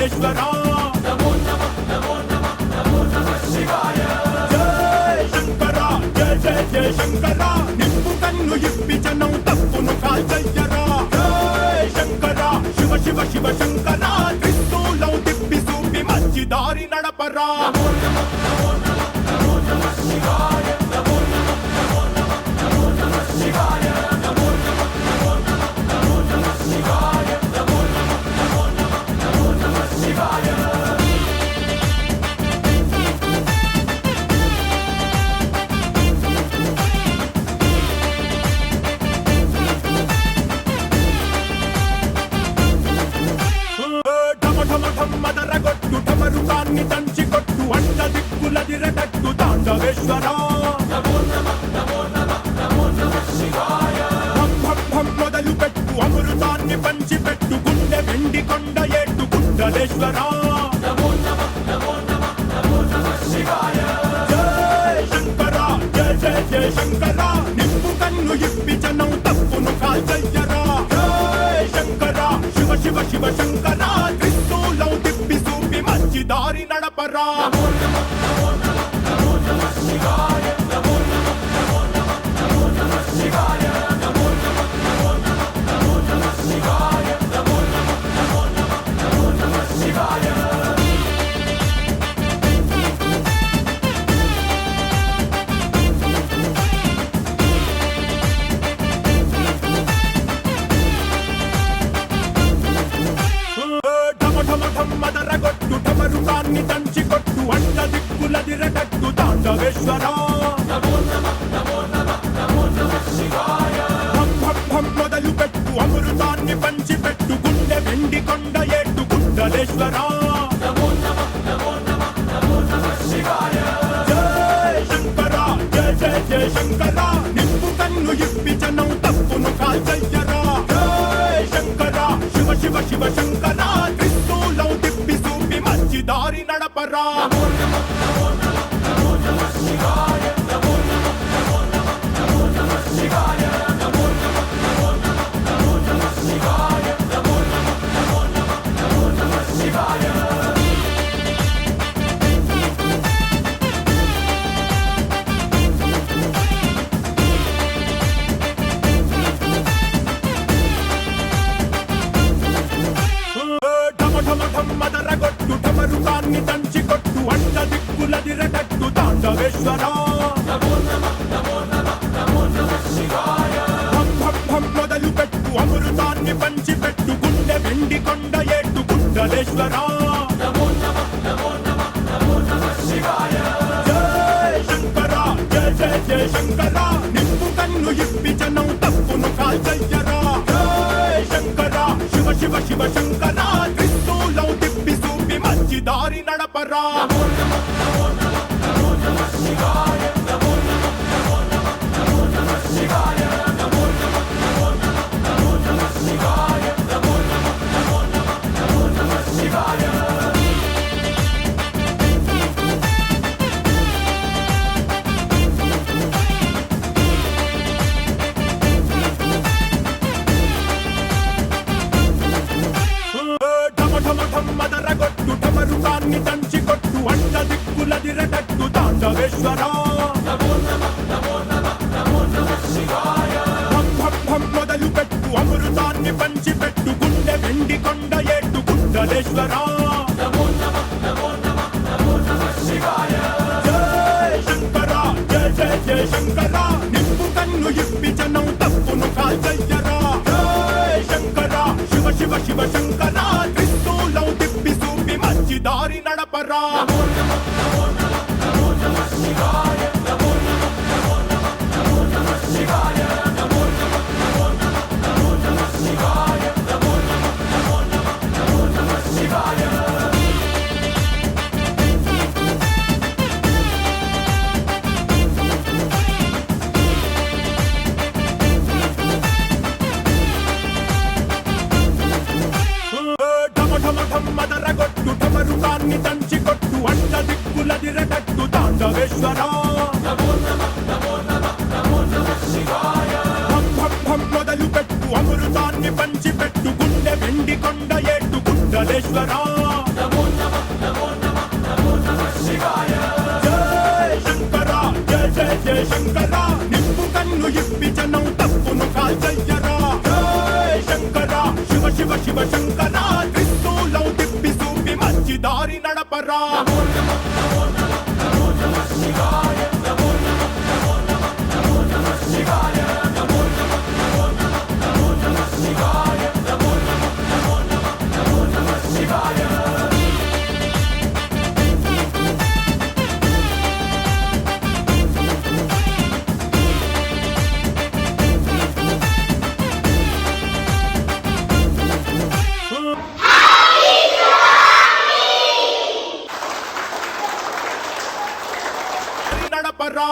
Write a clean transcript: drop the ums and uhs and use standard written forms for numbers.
గుండలేశ్వర శంకర జయ జయ జయ శంకర నిప్పు కన్ను ఇప్పి జనం తప్పును కాల్చయ్యరా శంకర శివ శివ శివ శంకర త్రిశూలం తిప్పి చూపి మంచి దారి నడపరా మదరగొట్టు ఢమరుకాన్ని దంచి కొట్టు అడ్డ దిక్కులదిరగట్టు తాండవేశ్వర మొదలు పెట్టు అమృతాన్ని పంచి పెట్టు గుండె వెండి కొండ ఏట్టు గుండలేశ్వర జయ శంకర జయ జయ జయ శంకర నిప్పు కన్ను ఇప్పి జనం తప్పును కాల్చయ్యరా శంకర శివ శివ శివ శంకర త్రిశూలం తిప్పి చూపి మంచి దారి నడపరా మదరగొట్టు ఢమరుకాన్ని దంచి కొట్టు అడ్డ దిక్కులదిరగట్టు తాండవేశ్వర మొదలు పెట్టు అమృతాన్ని పంచి పెట్టు గుండె వెండి కొండ ఏట్టు గుండలేశ్వర జయ శంకర జయ జయ జయ శంకర నిప్పు కన్ను ఇప్పి జనం తప్పును కాల్చయ్యరా శంకర శివ శివ శివ శంకర త్రిశూలం తిప్పి చూపి మంచి దారి నడపరా మదరగొట్టు ఢమరుకాన్ని దంచి కొట్టు అడ్డ దిక్కులదిరగట్టు తాండవేశ్వర మొదలు పెట్టు అమృతాన్ని పంచి పెట్టు గుండె వెండి కొండ ఏట్టు గుండలేశ్వర జయ శంకర జయ జయ జయ శంకర నిప్పు కన్ను ఇప్పి జనం తప్పును కాల్చయ్యరా శంకర శివ శివ శివ శంకర త్రిశూలం తిప్పి చూపి మంచి దారి నడపరా మదరగొట్టు ఢమరుకాన్ని దంచి కొట్టు అడ్డ దిక్కులదిరగట్టు తాండవేశ్వర మొదలు పెట్టు అమృతాన్ని పంచి పెట్టు గుండె వెండి కొండ ఏట్టు గుండలేశ్వర జయ శంకర జయ జయ జయ శంకర నిప్పు కన్ను ఇప్పి జనం తప్పును కాల్చయ్యరా శంకర శివ శివ శివ శంకర త్రిశూలం తిప్పి చూపి మంచి దారి నడపరా మదరగొట్టు ఢమరుకాన్ని దంచి కొట్టు శివ శంకర త్రిశూలం తిప్పి చూపి మంచి దారి నడపరా నడపరా